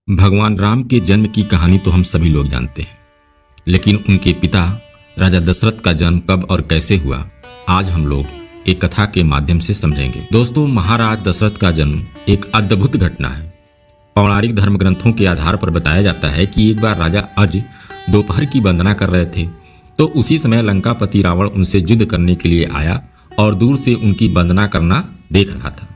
भगवान राम के जन्म की कहानी तो हम सभी लोग जानते हैं, लेकिन उनके पिता राजा दशरथ का जन्म कब और कैसे हुआ, आज हम लोग एक कथा के माध्यम से समझेंगे। दोस्तों, महाराज दशरथ का जन्म एक अद्भुत घटना है। पौराणिक धर्म ग्रंथों के आधार पर बताया जाता है कि एक बार राजा अज दोपहर की वंदना कर रहे थे, तो उसी समय लंकापति रावण उनसे युद्ध करने के लिए आया और दूर से उनकी वंदना करना देख रहा था।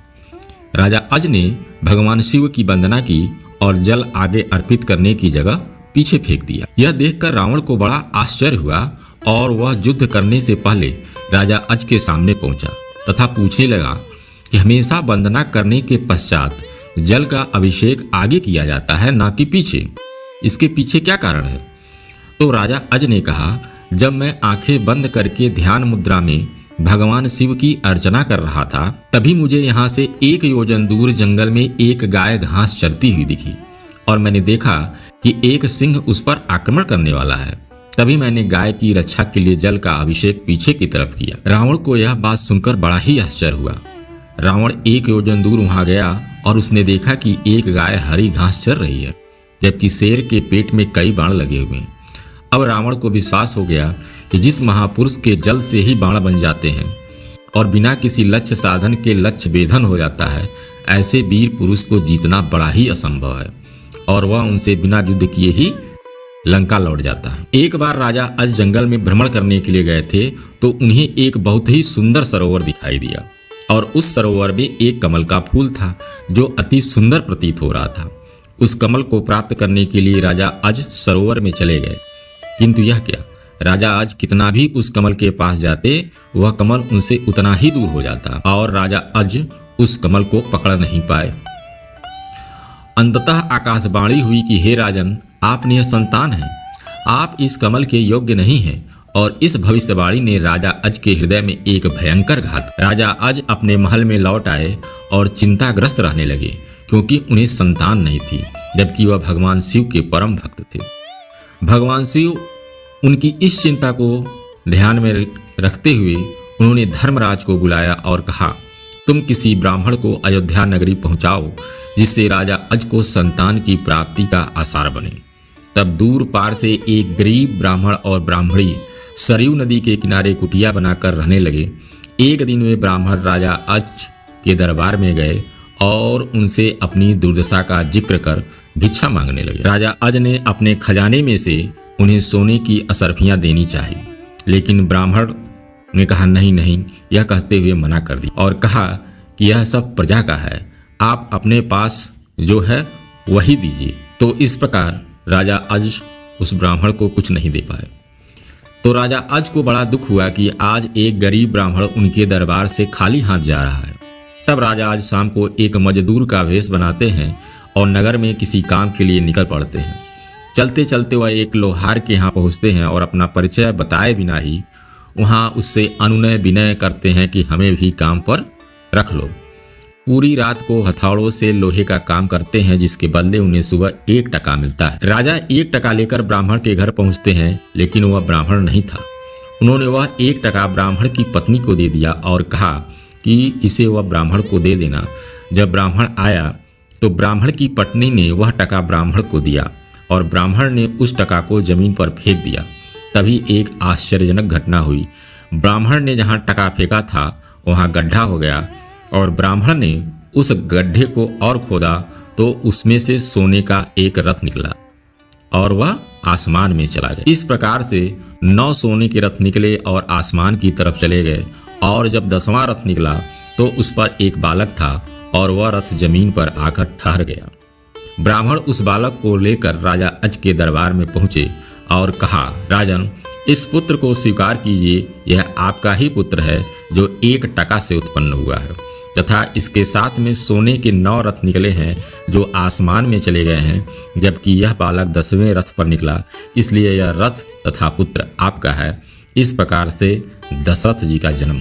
राजा अज ने भगवान शिव की वंदना की और जल आगे अर्पित करने की जगह पीछे फेंक दिया। यह देखकर रावण को बड़ा आश्चर्य हुआ और वह युद्ध करने से पहले राजा अज के सामने पहुंचा तथा पूछने लगा कि हमेशा वंदना करने के पश्चात जल का अभिषेक आगे किया जाता है, ना कि पीछे। इसके पीछे क्या कारण है? तो राजा अज ने कहा, जब मैं आंखें बंद करके ध्यान मुद्रा में भगवान शिव की अर्चना कर रहा था, तभी मुझे यहाँ से 1 योजन दूर जंगल में एक गाय घास चरती हुई दिखी और मैंने देखा कि एक सिंह उस पर आक्रमण करने वाला है। तभी मैंने गाय की रक्षा के लिए जल का अभिषेक पीछे की तरफ किया। रावण को यह बात सुनकर बड़ा ही आश्चर्य हुआ। रावण 1 योजन दूर वहां गया और उसने देखा कि एक गाय हरी घास चर रही है, जबकि शेर के पेट में कई बाण लगे हुए हैं। अब रावण को विश्वास हो गया कि जिस महापुरुष के जल से ही बाण बन जाते हैं और बिना किसी लक्ष्य साधन के लक्ष्य भेदन हो जाता है, ऐसे वीर पुरुष को जीतना बड़ा ही असंभव है और वह उनसे बिना युद्ध किए ही लंका लौट जाता है। एक बार राजा अज जंगल में भ्रमण करने के लिए गए थे, तो उन्हें एक बहुत ही सुंदर सरोवर दिखाई दिया और उस सरोवर में एक कमल का फूल था जो अति सुंदर प्रतीत हो रहा था। उस कमल को प्राप्त करने के लिए राजा अज सरोवर में चले गए, किंतु यह क्या, राजा आज कितना भी उस कमल के पास जाते, वह कमल उनसे उतना ही दूर हो जाता और राजा अज उस कमल को पकड़ नहीं पाए। अंततः आकाशवाणी हुई कि हे राजन, आप निसंतान हैं, आप इस कमल के योग्य नहीं हैं। और इस भविष्यवाणी ने राजा अज के हृदय में एक भयंकर घात। राजा अज अपने महल में लौट आए और चिंताग्रस्त रहने लगे, क्योंकि उन्हें संतान नहीं थी, जबकि वह भगवान शिव के परम भक्त थे। भगवान शिव उनकी इस चिंता को ध्यान में रखते हुए उन्होंने धर्मराज को बुलाया और कहा, तुम किसी ब्राह्मण को अयोध्या नगरी पहुंचाओ जिससे राजा अज को संतान की प्राप्ति का आसार बने। तब दूर पार से एक गरीब ब्राह्मण और ब्राह्मणी सरयू नदी के किनारे कुटिया बनाकर रहने लगे। एक दिन वे ब्राह्मण राजा अज के दरबार में गए और उनसे अपनी दुर्दशा का जिक्र कर भिक्षा मांगने लगे। राजा अज ने अपने खजाने में से उन्हें सोने की असरफियां देनी चाहिए, लेकिन ब्राह्मण ने कहा नहीं नहीं, यह कहते हुए मना कर दी और कहा कि यह सब प्रजा का है, आप अपने पास जो है वही दीजिए। तो इस प्रकार राजा अज उस ब्राह्मण को कुछ नहीं दे पाए। तो राजा अज को बड़ा दुख हुआ कि आज एक गरीब ब्राह्मण उनके दरबार से खाली हाथ जा रहा है। तब राजा आज शाम को एक मजदूर का वेश बनाते हैं और नगर में किसी काम के लिए निकल पड़ते हैं। चलते चलते वह एक लोहार के यहाँ पहुँचते हैं और अपना परिचय बताए बिना ही वहाँ उससे अनुनय विनय करते हैं कि हमें भी काम पर रख लो। पूरी रात को हथौड़ों से लोहे का काम करते हैं, जिसके बदले उन्हें सुबह 1 टका मिलता है। राजा 1 टका लेकर ब्राह्मण के घर पहुँचते हैं, लेकिन वह ब्राह्मण नहीं था। उन्होंने वह 1 टका ब्राह्मण की पत्नी को दे दिया और कहा कि इसे वह ब्राह्मण को दे देना। जब ब्राह्मण आया तो ब्राह्मण की पत्नी ने वह टका ब्राह्मण को दिया और ब्राह्मण ने उस टका को जमीन पर फेंक दिया। तभी एक आश्चर्यजनक घटना हुई। ब्राह्मण ने जहाँ टका फेंका था वहाँ गड्ढा हो गया और ब्राह्मण ने उस गड्ढे को और खोदा तो उसमें से सोने का एक रथ निकला और वह आसमान में चला गया। इस प्रकार से 9 सोने के रथ निकले और आसमान की तरफ चले गए और जब 10वां रथ निकला तो उस पर एक बालक था और वह रथ जमीन पर आकर ठहर गया। ब्राह्मण उस बालक को लेकर राजा अज के दरबार में पहुंचे और कहा, राजन, इस पुत्र को स्वीकार कीजिए, यह आपका ही पुत्र है जो 1 टका से उत्पन्न हुआ है तथा इसके साथ में सोने के 9 रथ निकले हैं जो आसमान में चले गए हैं, जबकि यह बालक 10वें रथ पर निकला, इसलिए यह रथ तथा पुत्र आपका है। इस प्रकार से दशरथ जी का जन्म हुआ।